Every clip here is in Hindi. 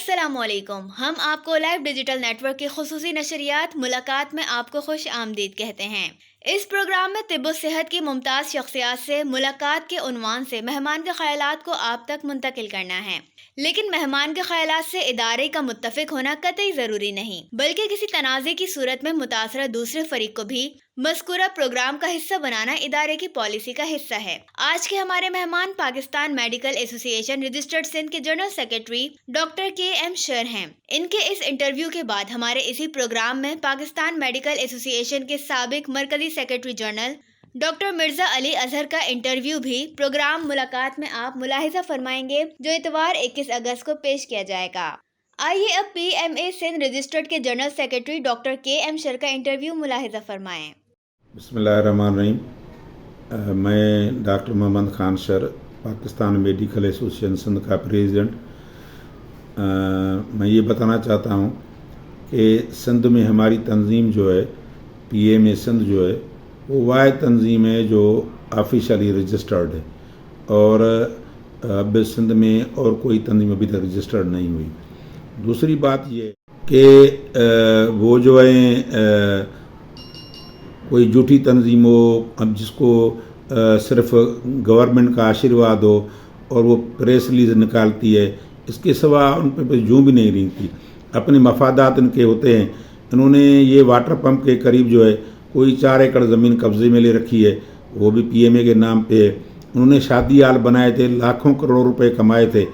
अस्सलामुअलैकुम। हम आपको लाइव डिजिटल नेटवर्क की खुसूसी नशरियात मुलाकात में आपको खुश आमदीद कहते हैं। इस प्रोग्राम में तिब्बो सेहत की मुमताज़ शख्सियात से मुलाकात के उन्वान से मेहमान के ख्यालात को आप तक मुंतकिल करना है, लेकिन मेहमान के ख्यालात से इदारे का मुत्तफिक होना कतई ज़रूरी नहीं, बल्कि किसी तनाज़े की सूरत में मुतासरा दूसरे फरीक को भी मज़कूरा प्रोग्राम का हिस्सा बनाना इदारे की पॉलिसी का हिस्सा है। आज के हमारे मेहमान Pakistan medical association registered Sindh के जनरल सेक्रेटरी डॉक्टर KM शर हैं। इनके इस इंटरव्यू के बाद हमारे इसी प्रोग्राम में पाकिस्तान मेडिकल एसोसिएशन के साबिक मरकजी secretary general doctor Mirza Ali Azhar का इंटरव्यू भी प्रोग्राम मुलाकात में आप मुलाहिजा फरमाएंगे, जो इतवार 21 अगस्त को पेश किया जाएगा। आइए अब PMA सिंध रजिस्टर्ड के general secretary doctor KM Shar का इंटरव्यू मुलाहिजा फरमाएं। बिस्मिल्लाहिर्रहमानिर्रहीम। मैं doctor Mohammad Khan Shar, Pakistan medical association Sindh का प्रेसिडेंट। मैं ये बताना चाहता हूँ कि सिंध में हमारी तंजीम जो है, PMA सिंध जो है, वो वाहिद तंजीम है जो ऑफिशियली रजिस्टर्ड है, और अब सिंध में और कोई तंजीम अभी तक रजिस्टर्ड नहीं हुई। दूसरी बात ये कि वो जो है कोई झूठी तंजीम हो, अब जिसको सिर्फ गवर्नमेंट का आशीर्वाद हो और वो प्रेस रिलीज निकालती है, इसके सिवा उन पर जूं भी नहीं रेंगती। अपने मफादात इनके होते हैं। इन्होंने ये वाटर पंप के करीब जो है कोई 4 एकड़ ज़मीन कब्जे में ले रखी है, वो भी PMA के नाम पे है। उन्होंने शादी हाल बनाए थे, लाखों करोड़ रुपए कमाए थे,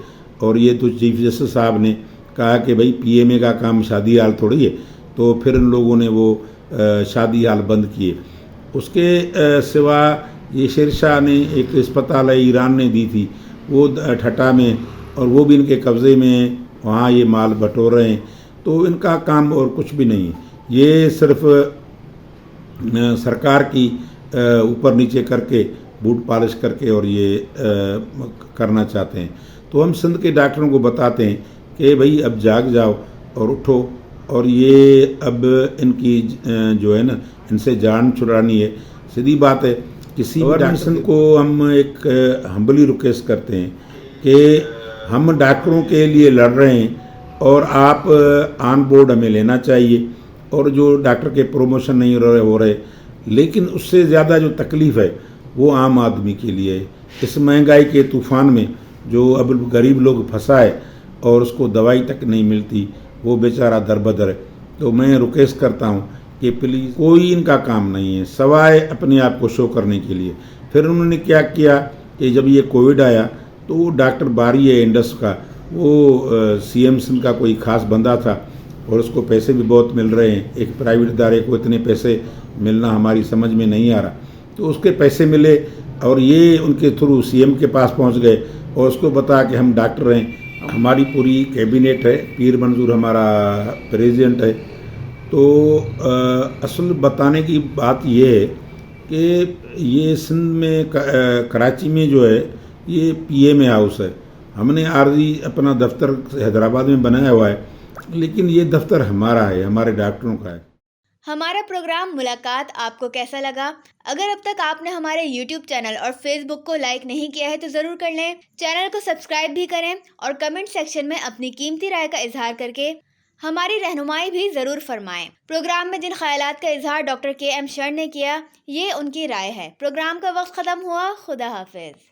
और ये तो चीफ जस्टिस साहब ने कहा कि भाई PMA का काम शादी हाल थोड़ी है, तो फिर इन लोगों ने वो शादी हाल बंद किए। उसके सिवा ये शेरशाह ने एक अस्पताल है, ईरान ने दी थी, वो ठट्टा में, और वो भी इनके कब्ज़े में, वहाँ ये माल बटोर रहे हैं। तो इनका काम और कुछ भी नहीं, ये सिर्फ सरकार की ऊपर नीचे करके, बूट पॉलिश करके, और ये करना चाहते हैं। तो हम सिंध के डॉक्टरों को बताते हैं कि भाई अब जाग जाओ और उठो, और ये अब इनकी जो है ना, इनसे जान छुड़ानी है। सीधी बात है। किसी भी सिंध को हम एक हम्बली रिक्वेस्ट करते हैं कि हम डॉक्टरों के लिए लड़ रहे हैं, और आप ऑन बोर्ड हमें लेना चाहिए। और जो डॉक्टर के प्रमोशन नहीं हो रहे, लेकिन उससे ज़्यादा जो तकलीफ़ है वो आम आदमी के लिए है। इस महंगाई के तूफ़ान में जो अब गरीब लोग फंसा है और उसको दवाई तक नहीं मिलती, वो बेचारा दरबदर है। तो मैं रिक्वेस्ट करता हूँ कि प्लीज़, कोई इनका काम नहीं है सवाए अपने आप को शो करने के लिए। फिर उन्होंने क्या किया कि जब ये कोविड आया, तो वो डॉक्टर बारी है इंडस का, वो CM सिंध का कोई ख़ास बंदा था, और उसको पैसे भी बहुत मिल रहे हैं। एक प्राइवेट इदारे को इतने पैसे मिलना हमारी समझ में नहीं आ रहा। तो उसके पैसे मिले, और ये उनके थ्रू CM के पास पहुंच गए, और उसको बता कि हम डॉक्टर हैं, हमारी पूरी कैबिनेट है, पीर मंजूर हमारा प्रेसिडेंट है। तो असल बताने की बात ये है कि ये सिंध में कराची में जो है ये PMA हाउस है। हमने आरजी अपना दफ्तर हैदराबाद में बनाया हुआ है, लेकिन ये दफ्तर हमारा है, हमारे डॉक्टरों का है। हमारा प्रोग्राम मुलाकात आपको कैसा लगा? अगर अब तक आपने हमारे YouTube चैनल और Facebook को लाइक नहीं किया है तो ज़रूर कर लें। चैनल को सब्सक्राइब भी करें, और कमेंट सेक्शन में अपनी कीमती राय का इजहार करके हमारी रहनुमाई भी ज़रूर फरमाएं। प्रोग्राम में जिन ख्यालात का इजहार डॉक्टर KM शर ने किया, ये उनकी राय है। प्रोग्राम का वक्त ख़त्म हुआ। खुदा हाफिज़।